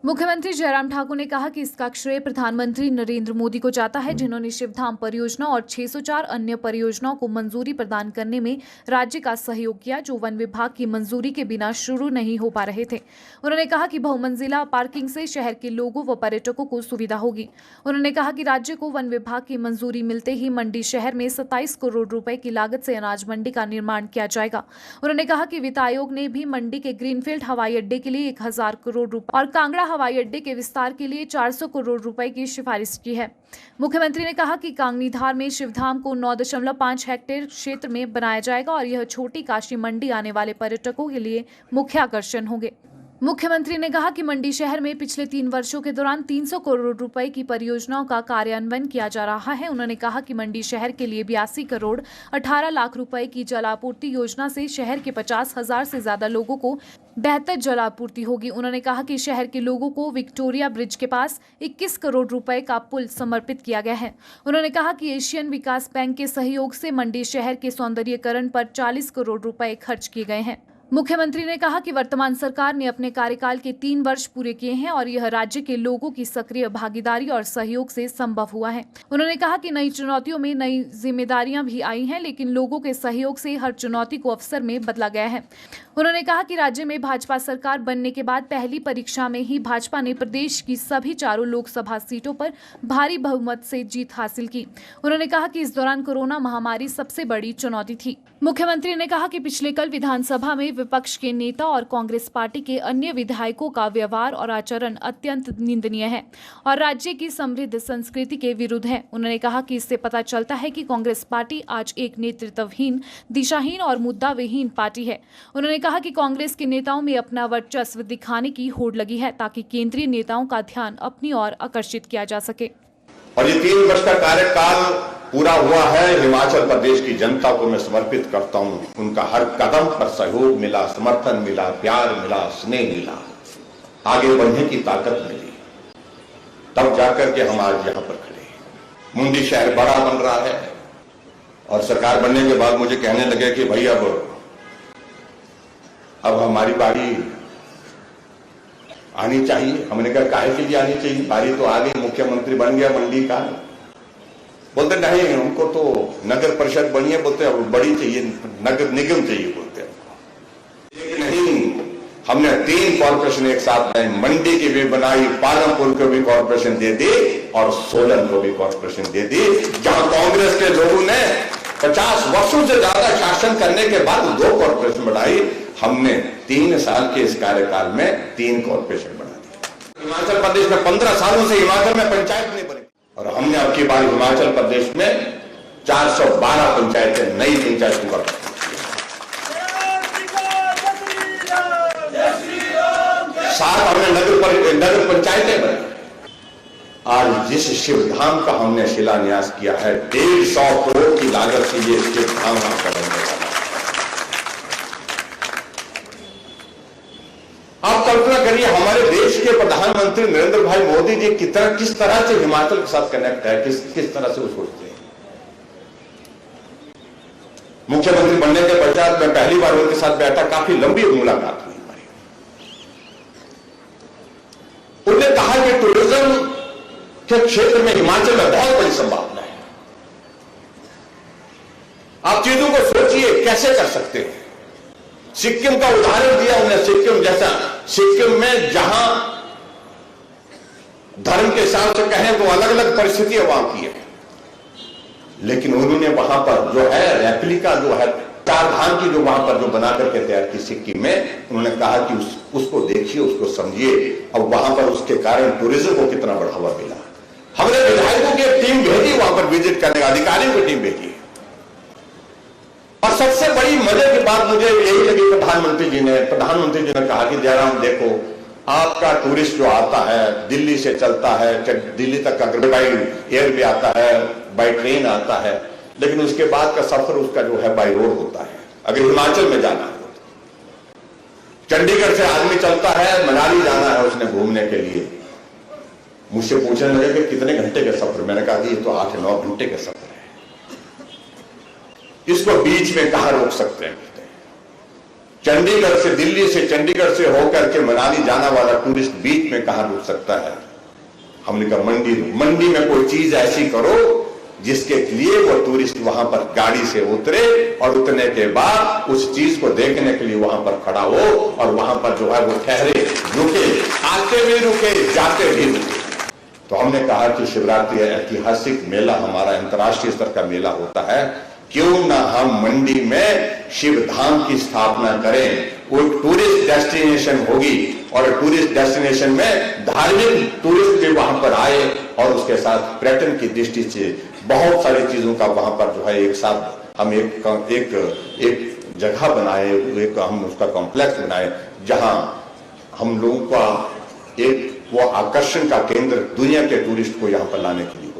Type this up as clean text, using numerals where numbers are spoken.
मुख्यमंत्री जयराम ठाकुर ने कहा कि इसका श्रेय प्रधानमंत्री नरेंद्र मोदी को जाता है, जिन्होंने शिवधाम परियोजना और 604 अन्य परियोजनाओं को मंजूरी प्रदान करने में राज्य का सहयोग किया, जो वन विभाग की मंजूरी के बिना शुरू नहीं हो पा रहे थे। उन्होंने कहा कि बहुमंजिला पार्किंग से शहर के लोगों व पर्यटकों को सुविधा होगी। उन्होंने कहा कि राज्य को वन विभाग की मंजूरी मिलते ही मंडी शहर में 27 करोड़ रुपए की लागत से अनाज मंडी का निर्माण किया जाएगा। उन्होंने कहा कि वित्त आयोग ने भी मंडी के ग्रीनफील्ड हवाई अड्डे के लिए 1000 करोड़ रुपए और कांगड़ा हवाई अड्डे के विस्तार के लिए 400 करोड़ रुपए की सिफारिश की है। मुख्यमंत्री ने कहा कि कांगनीधार में शिवधाम को 9.5 हेक्टेयर क्षेत्र में बनाया जाएगा और यह छोटी काशी मंडी आने वाले पर्यटकों के लिए मुख्य आकर्षण होंगे। मुख्यमंत्री ने कहा कि मंडी शहर में पिछले 3 वर्षों के दौरान 300 करोड़ रुपए की परियोजनाओं का कार्यान्वयन किया जा रहा है। उन्होंने कहा कि मंडी शहर के लिए 82 करोड़ 18 लाख रुपए की जल आपूर्ति योजना से शहर के 50,000 से ज्यादा लोगों को बेहतर जल आपूर्ति होगी। उन्होंने कहा कि शहर के लोगों को विक्टोरिया ब्रिज के पास 21 करोड़ रुपए का पुल समर्पित किया गया है। उन्होंने कहा कि एशियन विकास बैंक के सहयोग से मंडी शहर के सौंदर्यीकरण पर 40 करोड़ रुपए खर्च किए गए हैं। मुख्यमंत्री ने कहा कि वर्तमान सरकार ने अपने कार्यकाल के 3 वर्ष पूरे किए हैं और यह राज्य के लोगों की सक्रिय भागीदारी और सहयोग से संभव हुआ है। उन्होंने कहा कि नई चुनौतियों में नई जिम्मेदारियां भी आई हैं, लेकिन लोगों के सहयोग से हर चुनौती को अवसर में बदला गया है। उन्होंने कहा कि राज्य में भाजपा सरकार बनने के बाद पहली परीक्षा में ही भाजपा ने प्रदेश की सभी 4 लोकसभा सीटों पर भारी बहुमत से जीत हासिल की। उन्होंने कहा कि इस दौरान कोरोना महामारी सबसे बड़ी चुनौती थी। मुख्यमंत्री ने कहा कि पिछले कल विधानसभा में विपक्ष के नेता और कांग्रेस पार्टी के अन्य विधायकों का व्यवहार और आचरण अत्यंत निंदनीय है और राज्य की समृद्ध संस्कृति के विरुद्ध है। उन्होंने कहा कि इससे पता चलता है कि कांग्रेस पार्टी आज एक नेतृत्वहीन, दिशाहीन और मुद्दाविहीन पार्टी है। उन्होंने कहा कि कांग्रेस के नेताओं में अपना वर्चस्व दिखाने की होड़ लगी है ताकि केंद्रीय नेताओं का ध्यान अपनी ओर आकर्षित किया जा सके। और ये 3 वर्ष का कार्यकाल पूरा हुआ है, हिमाचल प्रदेश की जनता को मैं समर्पित करता हूं। उनका हर कदम पर सहयोग मिला, समर्थन मिला, प्यार मिला, स्नेह मिला, आगे बढ़ने की ताकत मिली, तब जाकर के हम आज यहां पर खड़े। मुंडी शहर बड़ा बन रहा है और सरकार बनने के बाद मुझे कहने लगे कि भाई अब हमारी बारी आनी चाहिए। हमने कहा काहे के लिए आनी चाहिए, बारी तो आ गई, मुख्यमंत्री बन गया मंडी का। बोलते नहीं, हमको तो नगर परिषद बनी है, बोलते अब बड़ी चाहिए, नगर निगम चाहिए बोलते हैं। नहीं, हमने 3 कॉर्पोरेशन एक साथ बनाई, मंडी की भी बनाई, पालमपुर को भी कॉर्पोरेशन दे दी और सोलन को भी कॉर्पोरेशन दे दी। जहां कांग्रेस के लोगों ने 50 वर्षों से ज्यादा शासन करने के बाद 2 कॉर्पोरेशन बनाई, हमने 3 साल के इस कार्यकाल में 3 कॉर्पोरेशन बना दी। हिमाचल प्रदेश में 15 सालों से हिमाचल में पंचायत नहीं बनी और हमने अब की बार हिमाचल प्रदेश में 412 पंचायतें, नई पंचायतों का साथ हमने नगर पंचायतें बनी। आज जिस शिवधाम का हमने शिलान्यास किया है, 150 करोड़ की लागत से ये शिवधाम आपका बनने वाला है। आप कल्पना करिए, हमारे देश के प्रधानमंत्री नरेंद्र भाई मोदी जी किस तरह से हिमाचल के साथ कनेक्ट है, किस तरह से वो सोचते हैं। मुख्यमंत्री बनने के पश्चात मैं पहली बार उनके साथ बैठा, काफी लंबी मुलाकात हुई हमारी। उन्होंने कहा कि टूरिज्म के क्षेत्र में हिमाचल में बहुत बड़ी संभावना है। आप चीजों को सोचिए कैसे कर सकते हैं। सिक्किम का उदाहरण दिया उन्हें, सिक्किम जैसा, सिक्किम में जहां धर्म के हिसाब से कहें तो अलग अलग परिस्थितियां वहां की है, लेकिन उन्होंने वहां पर जो है रेप्लिका जो है 4 धाम की जो वहां पर जो बना करके तैयार की सिक्किम में, उन्होंने कहा कि उसको देखिए, उसको समझिए। अब वहां पर उसके कारण टूरिज्म को कितना बढ़ावा मिला। हमने विधायकों की एक टीम भेजी वहां पर विजिट करने, अधिकारियों की टीम भेजी और सबसे बड़ी मजे की बात मुझे यही लगी, प्रधानमंत्री जी ने कहा कि जयराम देखो, आपका टूरिस्ट जो आता है दिल्ली से चलता है, दिल्ली तक अगर बाई एयर भी आता है, बाई ट्रेन आता है, लेकिन उसके बाद का सफर उसका जो है बाई रोड होता है। अगर हिमाचल में जाना है, चंडीगढ़ से आदमी चलता है, मनाली जाना है उसने घूमने के लिए, मुझसे पूछने लगे कि कितने घंटे का सफर। मैंने कहा कि ये तो 8-9 घंटे का सफर है, इसको बीच में कहां रोक सकते हैं। चंडीगढ़ से, दिल्ली से, चंडीगढ़ से होकर के मनाली जाना वाला टूरिस्ट बीच में कहां रुक सकता है? हमने कहा मंडी में कोई चीज ऐसी करो जिसके लिए वो टूरिस्ट वहां पर गाड़ी से उतरे और उतरने के बाद उस चीज को देखने के लिए वहां पर खड़ा हो और वहां पर जो है वो ठहरे, रुके, आते भी रुके, जाते भी रुके। तो हमने कहा कि शिवरात्रि ऐतिहासिक मेला, हमारा अंतर्राष्ट्रीय स्तर का मेला होता है, क्यों ना हम मंडी में शिव धाम की स्थापना करें। वो एक टूरिस्ट डेस्टिनेशन होगी और टूरिस्ट डेस्टिनेशन में धार्मिक टूरिस्ट भी वहां पर आए और उसके साथ पर्यटन की दृष्टि से बहुत सारी चीजों का वहां पर जो है एक साथ हम एक जगह बनाए, एक हम उसका कॉम्प्लेक्स बनाए जहां हम लोगों का एक वो आकर्षण का केंद्र दुनिया के टूरिस्ट को यहां पर लाने के लिए